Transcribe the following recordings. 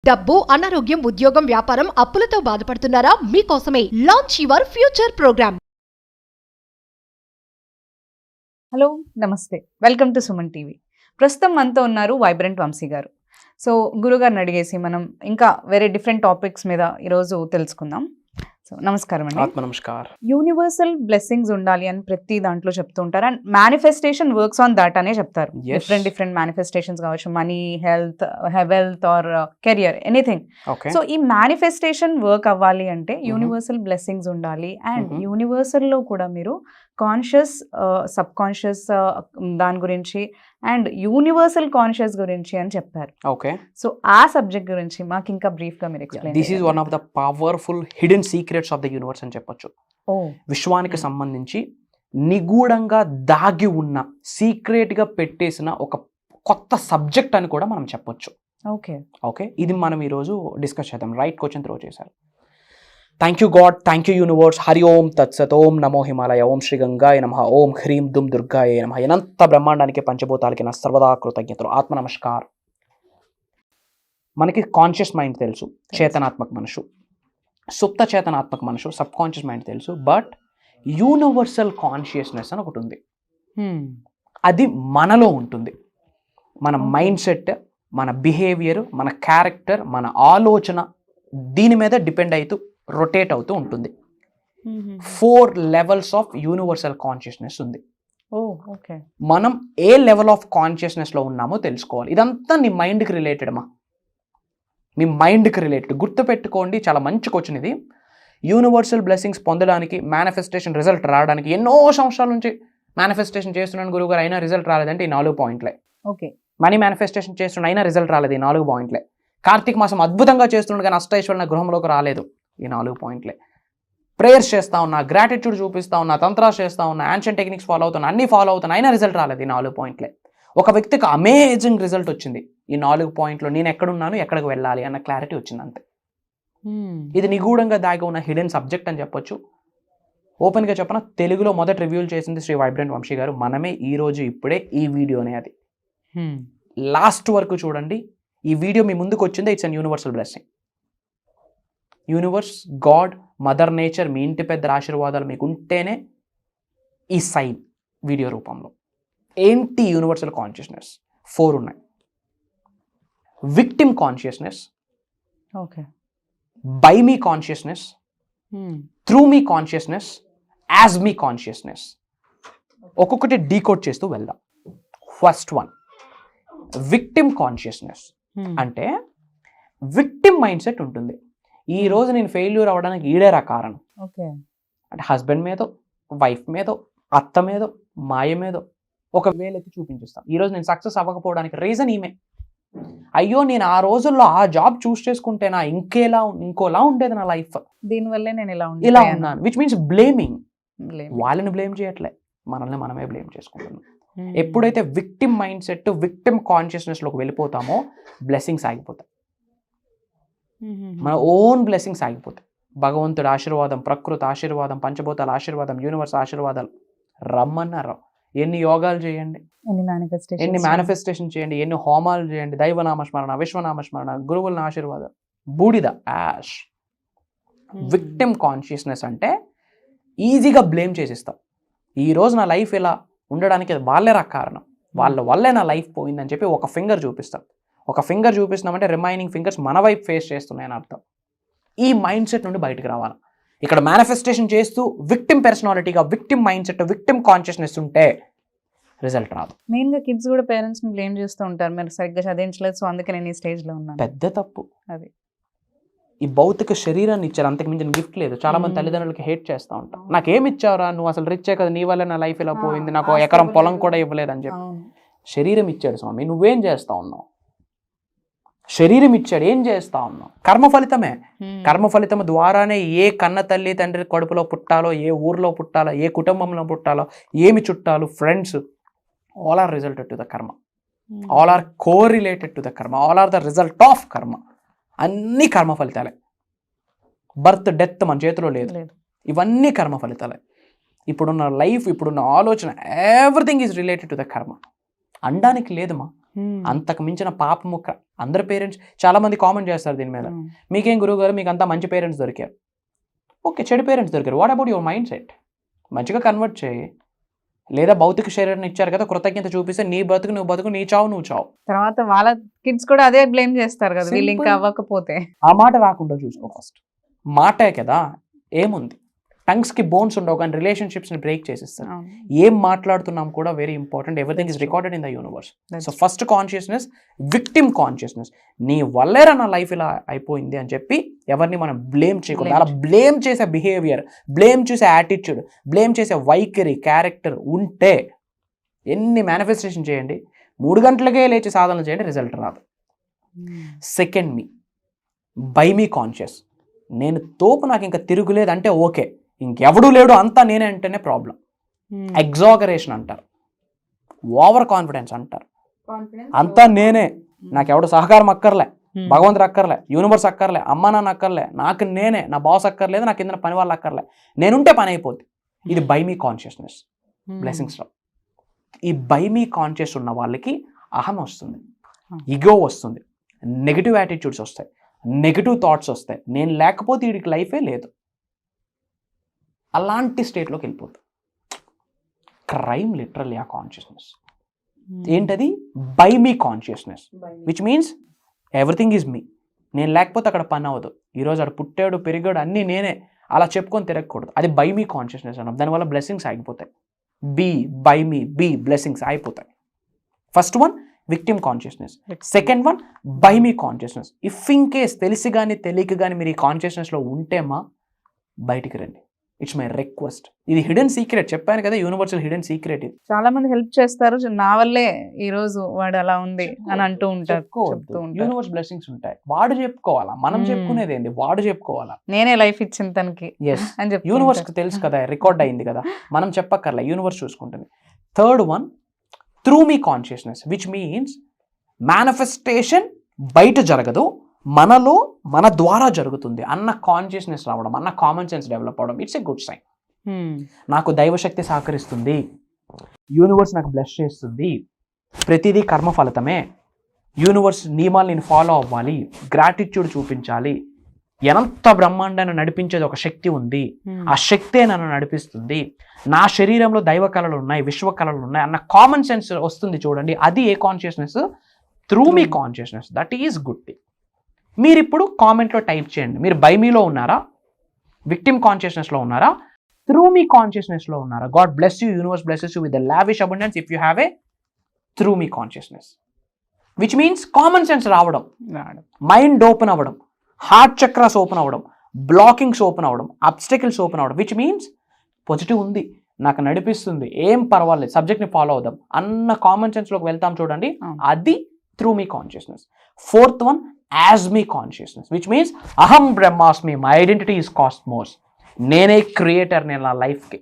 డబ్బు, అనారోగ్యం, ఉద్యోగం, వ్యాపారం, అప్పులతో బాధపడుతున్నారా? మీకోసమే launch your future program. Hello నమస్తే, వెల్కమ్ టు సుమన్ టీవీ. ప్రస్తుతం మనతో ఉన్నారు వైబ్రెంట్ వంశీ గారు. సో గురుగారిని అడిగేసి మనం ఇంకా వేరే డిఫరెంట్ టాపిక్స్ మీద ఈరోజు తెలుసుకుందాం. సో నమస్కారం అండి. ఆత్మ నమస్కార్. యూనివర్సల్ బ్లెస్సింగ్స్ ఉండాలి అని ప్రతి దాంట్లో చెప్తూ ఉంటారు, and manifestation works on that అనే చెప్తారు. డిఫరెంట్ మేనిఫెస్టేషన్స్ కావచ్చు, money, wealth or career, anything. So ఈ మేనిఫెస్టేషన్ వర్క్ అవ్వాలి అంటే యూనివర్సల్ బ్లెస్సింగ్స్ ఉండాలి. అండ్ యూనివర్సల్ లో కూడా మీరు కాన్షియస్, సబ్ కాన్షియస్ దాని గురించి అండ్ యూనివర్సల్ కాన్షియస్ గురించి అని చెప్పారు. ఓకే, సో ఆ సబ్జెక్ట్ గురించి మాకు ఇంకా బ్రీఫ్ గా మీరు explain. This is one of the powerful hidden secrets of the universe అని చెప్పొచ్చు. విశ్వానికి సంబంధించి నిగూఢంగా దాగి ఉన్న, సీక్రెట్ గా పెట్టేసిన ఒక కొత్త సబ్జెక్ట్ అని కూడా మనం చెప్పొచ్చు. ఓకే ఓకే, ఇది మనం ఈరోజు డిస్కస్ చేద్దాం. రైట్ క్వశ్చన్ త్రో చేశారు. Thank you God, thank you universe. Hari ఓం తత్సత్. ఓం నమో హిమాలయ. ఓం శ్రీ గంగాయ నమః. ఓం హ్రీం దుమ్ దుర్గాయ నమః. అనంత బ్రహ్మాండానికి, పంచభూతాలకి నా సర్వదా కృతజ్ఞతలు. ఆత్మ నమస్కార్. మనకి కాన్షియస్ మైండ్ తెలుసు, చేతనాత్మక మనసు, సుప్త చేతనాత్మక మనసు, సబ్ కాన్షియస్ మైండ్ తెలుసు. బట్ యూనివర్సల్ కాన్షియస్నెస్ అని ఒకటి ఉంది. అది మనలో ఉంటుంది. మన మైండ్ సెట్, మన బిహేవియర్, మన క్యారెక్టర్, మన ఆలోచన, దీని మీద డిపెండ్ అవుతూ రొటేట్ అవుతూ ఉంటుంది. 4 లెవెల్స్ ఆఫ్ యూనివర్సల్ కాన్షియస్నెస్ ఉంది. మనం ఏ లెవెల్ ఆఫ్ కాన్షియస్నెస్లో ఉన్నామో తెలుసుకోవాలి. ఇదంతా నీ మైండ్కి రిలేటెడ్ మీ మైండ్కి రిలేటెడ్. గుర్తుపెట్టుకోండి, చాలా మంచి క్వశ్చన్ ఇది. యూనివర్సల్ బ్లెస్సింగ్స్ పొందడానికి, మేనిఫెస్టేషన్ రిజల్ట్ రావడానికి ఎన్నో సంవత్సరాల నుంచి మేనిఫెస్టేషన్ చేస్తున్నాను గురువుగారు, అయినా రిజల్ట్ రాలేదంటే ఈ 4 పాయింట్లే. ఓకే, మనీ మేనిఫెస్టేషన్ చేస్తున్నా అయినా రిజల్ట్ రాలేదు, ఈ 4 పాయింట్లే. కార్తీక మాసం అద్భుతంగా చేస్తున్నాడు కానీ అష్టైశ్వర్య నా గృహంలోకి రాలేదు, ఈ 4 పాయింట్లే. ప్రేయర్స్ చేస్తా ఉన్నా, గ్రాటిట్యూడ్ చూపిస్తా ఉన్నా, తంత్రాస్ చేస్తా ఉన్నా, యాన్షియన్ టెక్నిక్స్ ఫాలో అవుతున్నా, అన్ని ఫాలో అవుతున్నా, అయినా రిజల్ట్ రాలేదు, ఈ 4 పాయింట్లే. ఒక వ్యక్తికి అమేజింగ్ రిజల్ట్ వచ్చింది, ఈ 4 పాయింట్లు. నేను ఎక్కడున్నాను, ఎక్కడికి వెళ్ళాలి అన్న క్లారిటీ వచ్చింది, అంతే. ఇది నిగూఢంగా దాగి ఉన్న హిడెన్ సబ్జెక్ట్ అని చెప్పొచ్చు. ఓపెన్గా చెప్పిన తెలుగులో మొదటి రివ్యూలు చేసింది శ్రీ వైబ్రెంట్ వంశీ గారు. మనమే ఈ రోజు ఇప్పుడే ఈ వీడియోనే, అది లాస్ట్ వరకు చూడండి. ఈ వీడియో మీ ముందుకు వచ్చిందే, it's an universal blessing. Universe, God, mother nature, మీ ఇంటి పెద్దల ఆశీర్వాదాలు మీకు ఉంటేనే ఈ సైన్ వీడియో రూపంలో. ఏంటి యూనివర్సల్ కాన్షియస్నెస్? 4 ఉన్నాయి. Victim consciousness, okay, by me consciousness, through me consciousness, as me consciousness. ఒక్కొక్కటి డీకోడ్ చేస్తూ వెళ్దాం. First one, victim consciousness. అంటే విక్టిమ్ మైండ్ సెట్ ఉంటుంది. ఈ రోజు నేను ఫెయిల్యూర్ అవ్వడానికి ఈడేరా కారణం. ఓకే, అంటే హస్బెండ్ మీదో, వైఫ్ మీదో, అత్త మీదో, మాయ మీదో ఒక వేలెత్తి చూపించేస్తాం. ఈరోజు నేను సక్సెస్ అవ్వకపోవడానికి రీజన్ ఈమె. అయ్యో, నేను ఆ రోజుల్లో ఆ జాబ్ చూస్ చేసుకుంటేనా ఇంకోలా ఉండేది నా లైఫ్, దీనివల్లే నేను ఇలా ఉన్నాను. Which means blaming. వాళ్ళని బ్లేమ్ చేయట్లే, మనల్ని మనమే బ్లేమ్ చేసుకుంటున్నాం. ఎప్పుడైతే విక్టిమ్ మైండ్ సెట్, విక్టిమ్ కాన్షియస్నెస్లోకి వెళ్ళిపోతామో బ్లెస్సింగ్స్ ఆగిపోతాయి. మన ఓన్ బ్లెస్సింగ్స్ ఆగిపోతాయి. భగవంతుడి ఆశీర్వాదం, ప్రకృతి ఆశీర్వాదం, పంచభూతాల ఆశీర్వాదం, యూనివర్స్ ఆశీర్వాదాలు రమ్మన్నారు. ఎన్ని యోగాలు చేయండి, ఎన్ని మేనిఫెస్టేషన్ చేయండి, ఎన్ని హోమాలు చేయండి, దైవనామస్మరణ, విశ్వనామస్మరణ, గురువుల ఆశీర్వాదం, బూడిద, యాష్. విక్టిమ్ కాన్షియస్నెస్ అంటే ఈజీగా బ్లేమ్ చేసిస్తాం. ఈరోజు నా లైఫ్ ఇలా ఉండడానికి వాళ్ళే కారణం, వాళ్ళ వల్లే నా లైఫ్ పోయిందని చెప్పి ఒక ఫింగర్ చూపిస్తాం. ఒక ఫింగర్ చూపిస్తున్నామంటే రిమైనింగ్ ఫింగర్స్ మన వైపు ఫేస్ చేస్తున్నాయని అర్థం. ఈ మైండ్ సెట్ నుండి బయటకు రావాలి. ఇక్కడ మేనిఫెస్టేషన్ చేస్తూ విక్టిమ్ పర్సనాలిటీగా, victim mind set, victim consciousness ఉంటే రిజల్ట్ రాదు. మెయిన్గా కిడ్స్ కూడా పేరెంట్స్ని బ్లేమ్ చేస్తూ ఉంటారు, మీరు సరిగ్గా చదివించలేదు, సో అందుకే నేను ఈ స్టేజ్లో ఉన్నాను. పెద్ద తప్పు అది. ఈ భౌతిక శరీరాన్ని ఇచ్చారు, అంతకు మించిన గిఫ్ట్ లేదు. చాలా మంది తల్లిదండ్రులకి హేట్ చేస్తూ ఉంటారు. నాకేమి ఇచ్చావురా, నువ్వు అసలు రిచ్చే కదా, నీ వల్ల నా లైఫ్ ఇలా పోయింది, నాకు ఎకరం పొలం కూడా ఇవ్వలేదని చెప్పి. శరీరం ఇచ్చాడు స్వామి, నువ్వేం చేస్తా ఉన్నావు? శరీరం ఇచ్చాడు, ఏం చేస్తా ఉన్నావు? కర్మ ఫలితమే. కర్మ ఫలితం ద్వారానే ఏ కన్న తల్లి తండ్రి కడుపులో పుట్టాలో, ఏ ఊర్లో పుట్టాలో, ఏ కుటుంబంలో పుట్టాలో, ఏమి చుట్టాలు, friends, all are resulted to the karma. All are correlated to the karma. All are the result of karma. అన్ని కర్మ ఫలితాలే. బర్త్, డెత్ మన చేతిలో లేదు. ఇవన్నీ కర్మ ఫలితాలే. ఇప్పుడున్న లైఫ్, ఇప్పుడున్న ఆలోచన, everything is related to the కర్మ. అనడానికి లేదమ్మా. అంతకు మించిన పాపము అందరి పేరెంట్స్ చాలా మంది కామెంట్ చేస్తారు దీని మీద, మీకేం గురువు గారు మీకు అంతా మంచి పేరెంట్స్ దొరికారు. ఓకే, చెడు పేరెంట్స్ దొరికారు. What about your mind set? మంచిగా కన్వర్ట్ చేయి. లేదా భౌతిక శరీరాన్ని ఇచ్చారు కదా, కృతజ్ఞత చూపిస్తే నీ బతుకు నువ్వు బతుకు, నీ చావు నువ్వు చావు. తర్వాత వాళ్ళ కిడ్స్ కూడా అదే బ్లేమ్ చేస్తారు కదా, వీళ్ళు ఇంకా అవ్వకపోతే. ఆ మాట రాకుండా చూసుకో ఫస్ట్. మాటే కదా, ఏముంది, టంగ్స్ కి బోన్స్ ఉండవు కానీ రిలేషన్షిప్స్ ని బ్రేక్ చేసిస్తారు. ఏం మాట్లాడుతున్నాం కూడా very important. Everything is recorded in the universe. So first consciousness, victim consciousness. నీ వల్లేరా నా లైఫ్ ఇలా అయిపోయింది అని చెప్పి ఎవరిని మనం బ్లేమ్ చేయకూడదు. అలా బ్లేమ్ చేసే బిహేవియర్, బ్లేమ్ చేసే యాటిట్యూడ్, బ్లేమ్ చేసే వైఖరి, క్యారెక్టర్ ఉంటే ఎన్ని మేనిఫెస్టేషన్ చేయండి, 3 గంటలకే లేచి సాధన చేయండి, రిజల్ట్ రాదు. Second me, by me conscious. నేను తోపు, నాకు ఇంకా తిరుగులేదు అంటే ఓకే, ఇంకెవడూ లేడు అంతా నేనే అంటేనే ప్రాబ్లం. ఎగ్జాగరేషన్ అంటారు, ఓవర్ కాన్ఫిడెన్స్ అంటారు. అంతా నేనే, నాకెవడు సహకారం అక్కర్లే, భగవంతుడు అక్కర్లే, యూనివర్స్ అక్కర్లే, అమ్మ నాన్న అక్కర్లే, నాకు నేనే, నా బాస్ అక్కర్లేదు, నాకు కింద పని వాళ్ళు అక్కర్లే, నేనుంటే పని అయిపోద్ది. ఇది బై మీ కాన్షియస్నెస్, బ్లెస్సింగ్స్ రావు. ఈ బై మీ కాన్షియస్ ఉన్న వాళ్ళకి అహం వస్తుంది, ఈగో వస్తుంది, నెగిటివ్ యాటిట్యూడ్స్ వస్తాయి, నెగిటివ్ థాట్స్ వస్తాయి. నేను లేకపోతే వీడికి లైఫే లేదు, అలాంటి స్టేట్లోకి వెళ్ళిపోతుంది. క్రైమ్ లిటరల్లీ ఆ కాన్షియస్నెస్. ఏంటది? By me consciousness, which means everything is me. నేను లేకపోతే అక్కడ పని అవ్వదు. ఈరోజు అక్కడ పుట్టాడు పెరిగాడు అన్నీ నేనే, అలా చెప్పుకొని తిరగకూడదు. అది బై మీ కాన్షియస్నెస్ అన్నాం. దానివల్ల బ్లెస్సింగ్స్ ఆగిపోతాయి. Be by me, be blessings అయిపోతాయి. First one victim consciousness, second one by me consciousness. If in case తెలిసి కానీ తెలియక కానీ మీరు ఈ కాన్షియస్నెస్లో ఉంటేమా బయటికి రండి. It's my request. ఇది హిడెన్ సీక్రెట్, చెప్పాను కదా, యూనివర్సల్ హిడెన్ సీక్రెట్. ఇది చాలా మంది హెల్ప్ చేస్తారు, నా వల్లే ఈ రోజు వాడు అలా ఉంది అని అంటూ ఉంటారు. యూనివర్స్ బ్లెస్సింగ్స్ ఉంటాయి, వాడు చెప్పుకోవాలా, మనం చెప్పుకునేది ఏంది, వాడు చెప్పుకోవాలా. నేనే లైఫ్ ఇచ్చింది తనకి అని చెప్పి యూనివర్స్ కి తెలుసు కదా, రికార్డ్ అయింది కదా, మనం చెప్పక్కర్లే, యూనివర్స్ చూసుకుంటుంది. Third one through me consciousness, which means manifestation బయట జరగదు, మనలో మన ద్వారా జరుగుతుంది అన్న కాన్షియస్నెస్ రావడం, అన్న కామన్ సెన్స్ డెవలప్ అవడం. It's a good sign. నాకు దైవశక్తి సహకరిస్తుంది, యూనివర్స్ నాకు బ్లెస్ చేస్తుంది, ప్రతిదీ కర్మ ఫలితమే, యూనివర్స్ నియమాలు నేను ఫాలో అవ్వాలి, గ్రాటిట్యూడ్ చూపించాలి, ఎంత బ్రహ్మాండాన్ని నడిపించేది ఒక శక్తి ఉంది, ఆ శక్తే నన్ను నడిపిస్తుంది, నా శరీరంలో దైవ కళలు ఉన్నాయి, విశ్వ కళలు ఉన్నాయి అన్న కామన్ సెన్స్ వస్తుంది. చూడండి, అది ఏ consciousness? Through me consciousness. That is good thing. మీరు ఇప్పుడు కామెంట్లో టైప్ చేయండి, మీరు బై మీలో ఉన్నారా, విక్టిమ్ కాన్షియస్నెస్లో ఉన్నారా, త్రూ మీ కాన్షియస్నెస్లో ఉన్నారా? God bless you, universe blesses you with the lavish abundance if you have a through me consciousness, which means common sense రావడం, మైండ్ ఓపెన్ అవ్వడం, హార్ట్ చక్రాస్ ఓపెన్ అవ్వడం, బ్లాకింగ్స్ ఓపెన్ అవ్వడం, obstacles open అవ్వడం, which means positive ఉంది, నాకు నడిపిస్తుంది, ఏం పర్వాలేదు, సబ్జెక్ట్ని ఫాలో అవుదాం అన్న కామన్ సెన్స్లోకి వెళ్తాం. చూడండి, అది through me consciousness. Fourth one as me consciousness, which means అహం బ్రహ్మాస్మి, మై ఐడెంటిటీ ఈస్ కాస్మోస్. నేనే క్రియేటర్, నేను నా లైఫ్కి.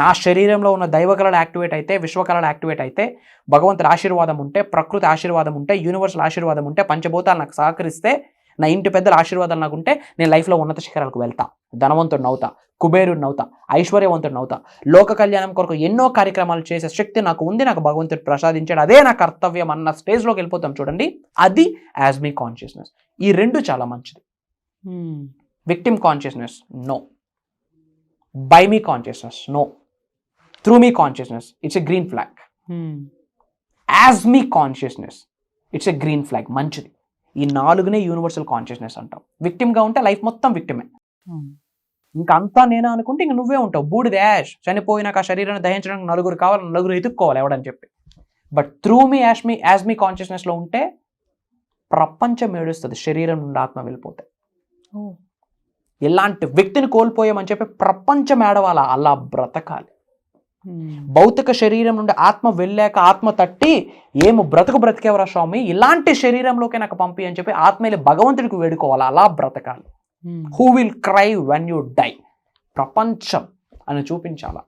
నా శరీరంలో ఉన్న దైవ కళలు యాక్టివేట్ అయితే, విశ్వ కళలు యాక్టివేట్ అయితే, భగవంతుడి ఆశీర్వాదం ఉంటే, ప్రకృతి ఆశీర్వాదం ఉంటే, యూనివర్సల్ ఆశీర్వాదం ఉంటే, పంచభూతాలు నాకు సహకరిస్తే, నా ఇంటి పెద్దల ఆశీర్వాదాలు నాకు ఉంటే, నేను లైఫ్లో ఉన్నత శిఖరాలకు వెళ్తా, ధనవంతుడిని అవుతా, కుబేరుడిని అవుతా, ఐశ్వర్యవంతుడిని అవుతా, లోక కళ్యాణం కొరకు ఎన్నో కార్యక్రమాలు చేసే శక్తి నాకు ఉంది, నాకు భగవంతుడు ప్రసాదించాడు, అదే నా కర్తవ్యం అన్న స్టేజ్లోకి వెళ్ళిపోతాం. చూడండి, అది యాజ్ మీ కాన్షియస్నెస్. ఈ రెండు చాలా మంచిది. Victim consciousness no, by me consciousness no, through me consciousness it's a green flag, as me consciousness it's a green flag, మంచిది. ఈ 4నే యూనివర్సల్ కాన్షియస్నెస్ అంటాం. విక్టిమ్గా ఉంటే లైఫ్ మొత్తం విక్టిమే, ఇంకా అంతా నేనే అనుకుంటే ఇంక నువ్వే ఉంటావు, బూడిద యాష్. చనిపోయినాక ఆ శరీరాన్ని దహించడానికి 4 కావాలి, 4 ఎత్తుక్కోవాలి ఎవడని చెప్పి. బట్ త్రూ మీ యాజ్ మీ కాన్షియస్నెస్లో ఉంటే ప్రపంచం ఏడుస్తుంది, శరీరం నుండి ఆత్మ వెళ్ళిపోతే. ఎలాంటి వ్యక్తిని కోల్పోయామని చెప్పి ప్రపంచం ఏడవాలా, అలా బ్రతకాలి. భౌతిక శరీరం నుండి ఆత్మ వెళ్ళాక ఆత్మ తట్టి ఏమో బ్రతికేవరా స్వామి, ఇలాంటి శరీరంలోకి నాకు పంపి అని చెప్పి ఆత్మీయులు భగవంతుడికి వేడుకోవాలి, అలా బ్రతకాలి. Who will cry when you die, ప్రపంచం అని చూపించాలా.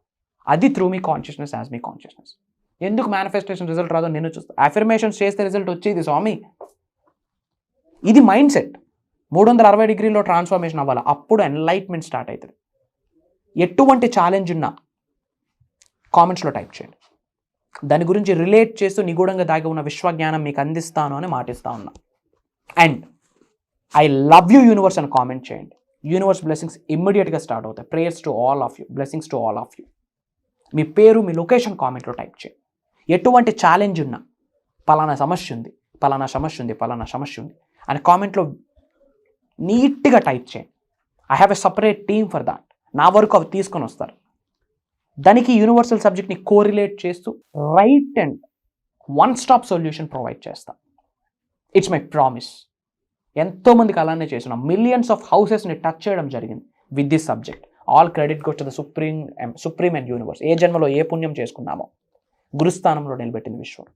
అది through me consciousness, as me consciousness. ఎందుకు మేనిఫెస్టేషన్ రిజల్ట్ రాదో నేను చూస్తాను. అఫర్మేషన్స్ చేస్తే రిజల్ట్ వచ్చేది స్వామి. ఇది మైండ్ సెట్ 360 డిగ్రీలో ట్రాన్స్ఫర్మేషన్ అవ్వాలి, అప్పుడు ఎన్లైట్మెంట్ స్టార్ట్ అవుతుంది. ఎటువంటి ఛాలెంజ్ ఉన్నా కామెంట్స్లో టైప్ చేయండి. దాని గురించి రిలేట్ చేస్తూ నిగూఢంగా దాగి ఉన్న విశ్వజ్ఞానం మీకు అందిస్తాను అని మాటిస్తా ఉన్నా. And I love you universe అని కామెంట్ చేయండి. యూనివర్స్ బ్లెస్సింగ్స్ ఇమ్మీడియట్గా స్టార్ట్ అవుతాయి. Prayers to all of you, blessings to all of you. మీ పేరు, మీ లొకేషన్ కామెంట్లో టైప్ చేయండి. ఎటువంటి ఛాలెంజ్ ఉన్నా, పలానా సమస్య ఉంది, పలానా సమస్య ఉంది, పలానా సమస్య ఉంది అని కామెంట్లో నీట్గా టైప్ చేయండి. I have a separate team for that. నా వరకు అవి తీసుకొని వస్తారు. దానికి యూనివర్సల్ సబ్జెక్ట్ని కోరిలేట్ చేస్తూ right and one stop solution provide చేస్తా. It's my promise. ఎంతోమందికి అలానే చేస్తున్నాం. మిలియన్స్ ఆఫ్ హౌసెస్ని టచ్ చేయడం జరిగింది with this subject. All credit goes to the supreme and universe. ఏ జన్మలో ఏ పుణ్యం చేసుకున్నామో గురుస్థానంలో నిలబెట్టింది విశ్వం.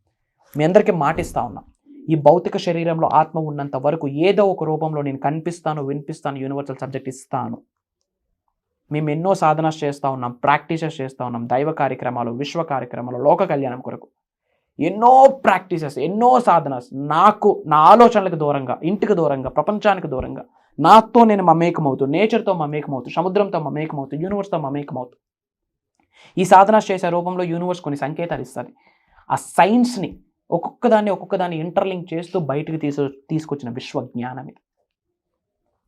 మీ అందరికీ మాటిస్తా ఉన్నాం, ఈ భౌతిక శరీరంలో ఆత్మ ఉన్నంత వరకు ఏదో ఒక రూపంలో నేను కనిపిస్తాను, వినిపిస్తాను, యూనివర్సల్ సబ్జెక్ట్ ఇస్తాను. మేము ఎన్నో సాధనాలు చేస్తూ ఉన్నాం, ప్రాక్టీసెస్ చేస్తూ ఉన్నాం, దైవ కార్యక్రమాలు, విశ్వ కార్యక్రమాలు, లోక కళ్యాణం కొరకు ఎన్నో ప్రాక్టీసెస్, ఎన్నో సాధనాలు. నాకు నా ఆలోచనలకు దూరంగా, ఇంటికి దూరంగా, ప్రపంచానికి దూరంగా, నాతో నేను మమేకమవుతూ, నేచర్తో మమేకమవుతూ, సముద్రంతో మమేకమవుతూ, యూనివర్స్తో మమేకమవుతూ ఈ సాధనాలు చేసే రూపంలో యూనివర్స్ కొన్ని సంకేతాలు ఇస్తుంది. ఆ సైన్స్ని ఒక్కొక్కదాన్ని ఇంటర్లింక్ చేస్తూ బయటికి తీసుకొచ్చిన విశ్వజ్ఞానం ఇది.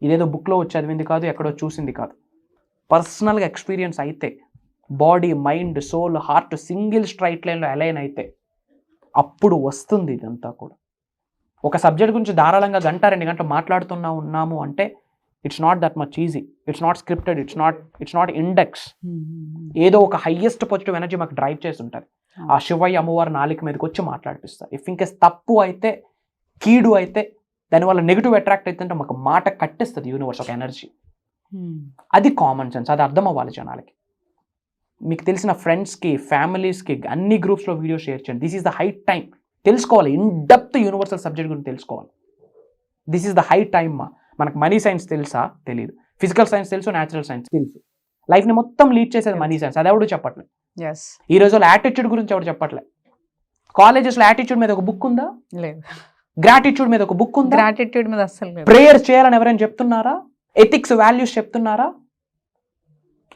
ఇదేదో బుక్లో వచ్చి చదివింది కాదు, ఎక్కడో చూసింది కాదు. పర్సనల్గా ఎక్స్పీరియన్స్ అయితే, body, mind, soul, heart single straight లైన్లో అలైన్ అయితే అప్పుడు వస్తుంది ఇదంతా కూడా. ఒక సబ్జెక్ట్ గురించి ధారాళంగా 1-2 గంటలు ఉన్నాము అంటే it's not that much easy. It's not scripted, it's not index. ఏదో ఒక హైయెస్ట్ పాజిటివ్ ఎనర్జీ మాకు డ్రైవ్ చేసి ఉంటుంది. ఆ శివయ్య అమ్మవారు నాలుక మీదకి వచ్చి మాట్లాడిపిస్తారు. ఇఫ్ ఇంకేస్ తప్పు అయితే, కీడు అయితే, దానివల్ల నెగిటివ్ అట్రాక్ట్ అవుతుంటే మాకు మాట కట్టేస్తుంది యూనివర్స్ ఒక ఎనర్జీ. అది కామన్ సెన్స్. అది అర్థం అవ్వాలి జనాలకి. మీకు తెలిసిన ఫ్రెండ్స్కి, ఫ్యామిలీస్కి, అన్ని గ్రూప్స్లో వీడియో షేర్ చేయండి. This is the high time. తెలుసుకోవాలి, ఇన్ డెప్త్ యూనివర్సల్ సబ్జెక్ట్ గురించి తెలుసుకోవాలి. This is the high time. మనకు మనీ సైన్స్ తెలుసా? తెలియదు. ఫిజికల్ సైన్స్ తెలుసు, న్యాచురల్ సైన్స్ తెలుసు. లైఫ్ని మొత్తం లీడ్ చేసేది మనీ సైన్స్. అది ఎవడు చెప్పట్లేదు. ఈ రోజుల్లో యాటిట్యూడ్ గురించి ఎవడు చెప్పట్లేదు. కాలేజెస్లో యాటిట్యూడ్ మీద ఒక బుక్ ఉందా? లేదు. గ్రాటిట్యూడ్ మీద ఒక బుక్ ఉందా? గ్రాటిట్యూడ్ మీద అసలు లేదు. ప్రేయర్ చేయాలని ఎవరైనా చెప్తున్నారా? ఎథిక్స్, వాల్యూస్ చెప్తున్నారా?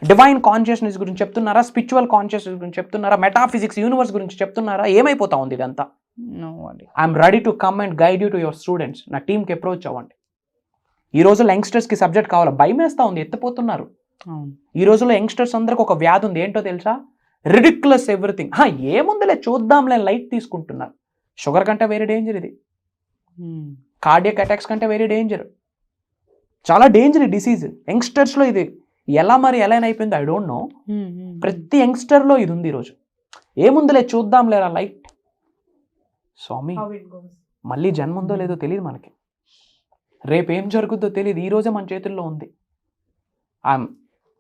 డివైన్ కాన్షియస్నెస్ గురించి చెప్తున్నారా? స్పిరిచువల్ కాన్షియస్నెస్ గురించి చెప్తున్నారా? మెటాఫిజిక్స్, యూనివర్స్ గురించి చెప్తున్నారా? ఏమైపోతా ఉంది ఇదంతా? I'm ready to come and guide you to your students. నా టీంకి అప్రోచ్ అవ్వండి. ఈ రోజుల్లో యంగ్స్టర్స్కి సబ్జెక్ట్ కావాలా? భయం వేస్తూ ఉంది, ఎత్తిపోతున్నారు. ఈ రోజుల్లో యంగ్స్టర్స్ అందరికి ఒక వ్యాధి ఉంది. ఏంటో తెలుసా? Ridiculous everything. ఏముందిలే చూద్దాంలే, లైట్ తీసుకుంటున్నారు. షుగర్ కంటే వేరే డేంజర్ ఇది. కార్డియక్ అటాక్స్ కంటే వేరే డేంజర్. చాలా డేంజర్ ఈ డిసీజ్. యంగ్స్టర్స్లో ఇది ఎలా అయిపోయిందో ఐ డోంట్ నో. ప్రతి యంగ్స్టర్లో ఇది ఉంది ఈరోజు. ఏముందిలే చూద్దాంలే లైట్. స్వామి, మళ్ళీ జన్మ ఉందో లేదో తెలియదు మనకి. రేపు ఏం జరుగుద్దో తెలియదు. ఈరోజే మన చేతుల్లో ఉంది. I'm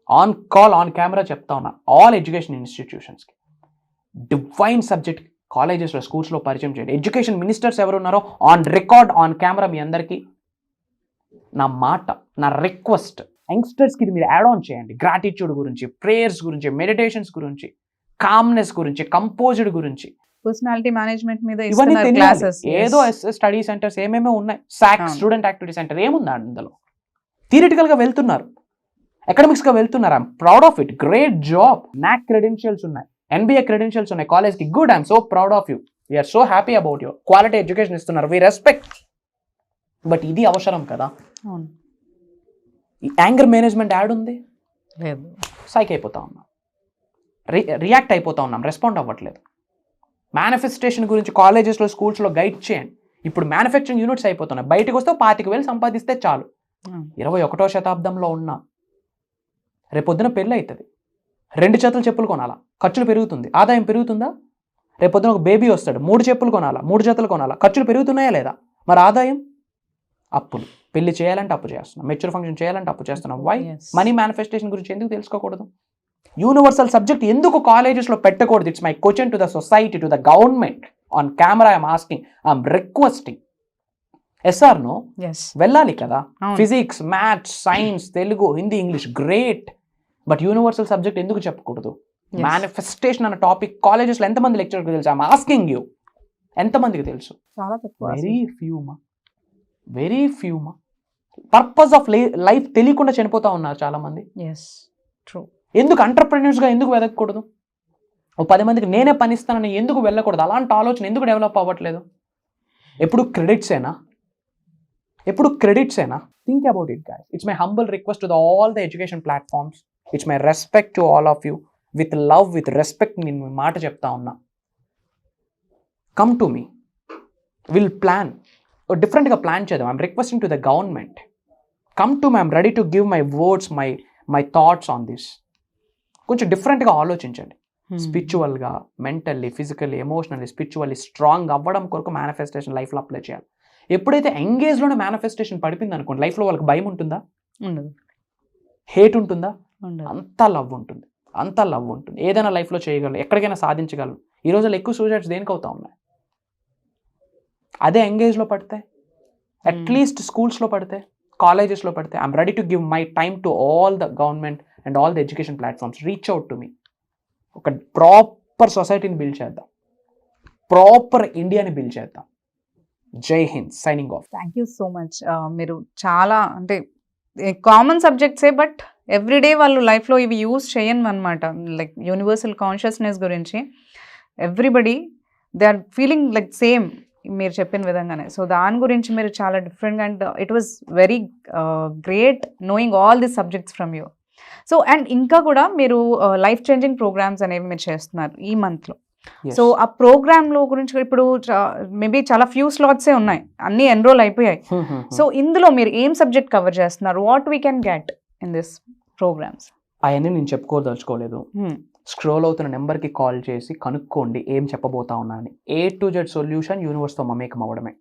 on call, on camera చెప్తా ఉన్నా ఆల్ ఎడ్యుకేషన్ ఇన్స్టిట్యూషన్స్కి, డివైన్ సబ్జెక్ట్ కాలేజెస్లో, స్కూల్స్లో పరిచయం చేయండి. ఎడ్యుకేషన్ మినిస్టర్స్ ఎవరు ఉన్నారో ఆన్ రికార్డ్, ఆన్ కెమెరా మీ అందరికీ నా మాట, నా రిక్వెస్ట్, యంగ్స్టర్స్కి ఇది మీరు యాడ్ ఆన్ చేయండి. గ్రాటిట్యూడ్ గురించి, ప్రేయర్స్ గురించి, మెడిటేషన్స్ గురించి, కామ్నెస్ గురించి, కంపోజ్డ్ గురించి, పర్సనాలిటీ మేనేజ్మెంట్ మీద ఇవన్నీ క్లాసెస్. ఏదో స్టడీ సెంటర్స్ ఏమేమో ఉన్నాయి. సాక్ స్టూడెంట్ యాక్టివిటీ సెంటర్ ఏముంది అందులో? థియరిటికల్గా వెళ్తున్నారు, అకాడమిక్స్గా వెళ్తున్నారు. I'm proud of it. Great job. NAAC credentials ఉన్నాయి, NBA క్రెడెన్షియల్స్ ఉన్నాయి కాలేజ్కి. Good. I'm so proud of you. We're so happy about you. Quality education ఇస్తున్నారు. We respect. బట్ ఇది అవసరం కదా. ఈ యాంగర్ మేనేజ్మెంట్ యాడ్ ఉంది లేదు. సైక్ అయిపోతా ఉన్నాం, రియాక్ట్ అయిపోతా ఉన్నాం, రెస్పాండ్ అవ్వట్లేదు. మేనిఫెస్టేషన్ గురించి కాలేజెస్లో, స్కూల్స్లో గైడ్ చేయండి. ఇప్పుడు మ్యానుఫ్యాక్చరింగ్ యూనిట్స్ అయిపోతున్నాయి. బయటకు వస్తే 25,000 సంపాదిస్తే చాలు. 21వ శతాబ్దంలో ఉన్నా. రేపొద్దున పెళ్ళి అవుతుంది, 2 జతల చెప్పులు కొనాలా, ఖర్చులు పెరుగుతుంది. ఆదాయం పెరుగుతుందా? రేపొద్దున ఒక బేబీ వస్తాడు, 3 చెప్పులు కొనాలా, 3 జతలు కొనాలా, ఖర్చులు పెరుగుతున్నాయా లేదా? మరి ఆదాయం? అప్పులు. పెళ్లి చేయాలంటే అప్పు చేస్తున్నాం, మెచ్యూర్ ఫంక్షన్ చేయాలంటే అప్పు చేస్తున్నాం. వై? మనీ మేనిఫెస్టేషన్ గురించి ఎందుకు తెలుసుకోకూడదు? యూనివర్సల్ సబ్జెక్ట్ ఎందుకు కాలేజెస్లో పెట్టకూడదు? It's my question to the society, to the government. On camera I'm asking, I'm requesting. Yes or no? వెళ్ళాలి కదా. Physics, maths, science, Telugu, Hindi, English great. But universal subject ఎందుకు చెప్పకూడదు? మేనిఫెస్టేషన్ అన్న టాపిక్ కాలేజెస్లో ఎంతమంది లెక్చర్కి తెలుసు? I'm asking you. ఎంతమందికి తెలుసు? చాలా తక్కువ. వెరీ ఫ్యూ మా. పర్పస్ ఆఫ్ లైఫ్ తెలియకుండా చనిపోతా ఉన్నారు చాలా మంది. ట్రూ. ఎందుకు ఎంటర్ప్రెన్యూర్స్గా ఎందుకు వెదకూడదు? ఓ 10 మందికి నేనే పని ఇస్తానని ఎందుకు వెళ్ళకూడదు? అలాంటి ఆలోచన ఎందుకు డెవలప్ అవ్వట్లేదు? ఎప్పుడు క్రెడిట్సేనా? Think about it guys. It's my humble request to all the education platforms. It's my respect to all of you. With love, with respect నేను మీ మాట చెప్తా ఉన్నా. Come to me, will plan, డిఫరెంట్గా ప్లాన్ చేద్దాం. I'm requesting to the government, come to me, I'm ready to give my words, my thoughts on this. కొంచెం డిఫరెంట్గా ఆలోచించండి. స్పిరిచువల్గా, mentally, physically, emotionally, spiritually strong అవ్వడం కొరకు మేనిఫెస్టేషన్ లైఫ్లో అప్లై చేయాలి. ఎప్పుడైతే ఎంగేజ్లోనే మేనిఫెస్టేషన్ పడిపోయింది అనుకోండి, లైఫ్లో వాళ్ళకి భయం ఉంటుందా? ఉండదు. హేట్ ఉంటుందా? ఉండదు. అంతా లవ్ ఉంటుంది. ఏదైనా లైఫ్లో చేయగలరు, ఎక్కడికైనా సాధించగలరు. ఈ రోజుల్లో ఎక్కువ సూసైడ్స్ దేనికి అవుతా ఉన్నాయి? అదే ఎంగేజ్లో పడితే, అట్లీస్ట్ స్కూల్స్లో పడితే, కాలేజెస్లో పడితే. I'm ready to give my time to all the government and all the education platforms. Reach out to me. ఒక ప్రాపర్ సొసైటీని బిల్డ్ చేద్దాం, ప్రాపర్ ఇండియాని బిల్డ్ చేద్దాం. జై Hind. Signing off. Thank you so much. మీరు చాలా అంటే కామన్ సబ్జెక్ట్సే, బట్ ఎవ్రీడే వాళ్ళు లైఫ్లో ఇవి యూజ్ చేయను అనమాట. లైక్ యూనివర్సల్ కాన్షియస్నెస్ గురించి everybody they are feeling like same మీరు చెప్పిన విధంగానే. సో దాని గురించి మీరు చాలా డిఫరెంట్గా, and it was very great knowing all this subjects from you. So and ఇంకా కూడా మీరు లైఫ్ చేంజింగ్ ప్రోగ్రామ్స్ అనేవి మీరు చేస్తున్నారు ఈ మంత్లో. సో ఆ ప్రోగ్రాంలో గురించి ఇప్పుడు మేబీ చాలా ఫ్యూ స్లాట్సే ఉన్నాయి, అన్నీ ఎన్రోల్ అయిపోయాయి. సో ఇందులో మీరు ఏం సబ్జెక్ట్ కవర్ చేస్తున్నారు? What we can get in this programs? అవన్నీ నేను చెప్పుకోదలుచుకోలేదు. స్క్రోల్ అవుతున్న నెంబర్కి కాల్ చేసి కనుక్కోండి ఏం చెప్పబోతా ఉన్నా అని. A to Z సొల్యూషన్ యూనివర్స్తో మమేకం అవ్వడమే.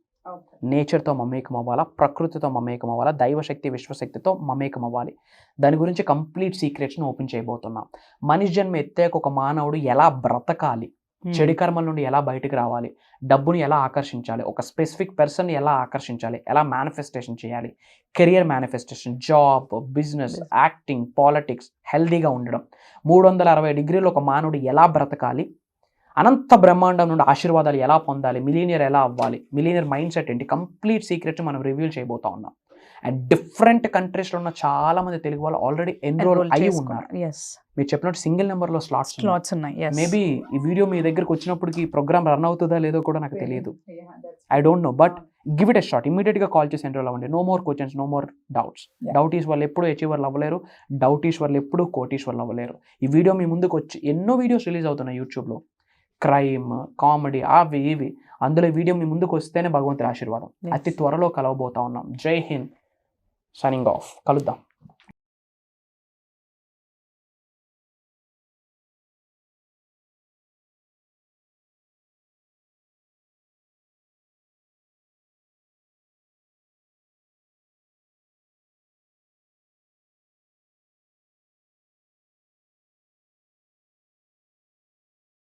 నేచర్తో మమేకం అవ్వాలా, ప్రకృతితో మమేకం అవ్వాలా, దైవశక్తి విశ్వశక్తితో మమేకం అవ్వాలి. దాని గురించి కంప్లీట్ సీక్రెట్స్ని ఓపెన్ చేయబోతున్నాం. మనిషి జన్మ ఎత్తాక ఒక మానవుడు ఎలా బ్రతకాలి, చెడు కర్మల నుండి ఎలా బయటకు రావాలి, డబ్బుని ఎలా ఆకర్షించాలి, ఒక స్పెసిఫిక్ పర్సన్ని ఎలా ఆకర్షించాలి, ఎలా మేనిఫెస్టేషన్ చేయాలి, career manifestation, job, business, acting, politics, హెల్దీగా ఉండడం, 360 డిగ్రీలు ఒక మానవుడు ఎలా బ్రతకాలి, అనంత బ్రహ్మాండం నుండి ఆశీర్వాదాలు ఎలా పొందాలి, మిలీనియర్ ఎలా అవ్వాలి, మిలీనియర్ మైండ్ సెట్ ఏంటి, కంప్లీట్ సీక్రెట్స్ మనం రివీల్ చేయబోతా ఉన్నాం. అండ్ డిఫరెంట్ కంట్రీస్లో ఉన్న చాలా మంది తెలుగు వాళ్ళు ఆల్రెడీ ఎన్రోల్ అయ్యి ఉన్నారు. మీరు చెప్పినట్టు సింగిల్ నెంబర్లో స్లాట్స్ ఉన్నాయి. మేబీ ఈ వీడియో మీ దగ్గరకు వచ్చినప్పటికి ప్రోగ్రామ్ రన్ అవుతుందా లేదో కూడా నాకు తెలియదు. I don't know, but give it a shot. ఇమీడియట్గా కాల్ చేసి ఎన్రోల్ అవ్వండి. No more questions, no more doubts. డౌటీస్ వాళ్ళు ఎప్పుడు అచీవర్లు అవ్వలేరు, డౌటీస్ వాళ్ళు ఎప్పుడు కోటీశ్వర్లు అవ్వలేరు. ఈ వీడియో మీ ముందుకు వచ్చి ఎన్నో వీడియోస్ రిలీజ్ అవుతున్నాయి యూట్యూబ్లో, క్రైమ్, కామెడీ, అవి ఇవి. అందులో వీడియో మీ ముందుకు వస్తేనే భగవంతుడి ఆశీర్వాదం. అతి త్వరలో కలవబోతా ఉన్నాం. జై హింద్. Signing off. కలుద్దాం.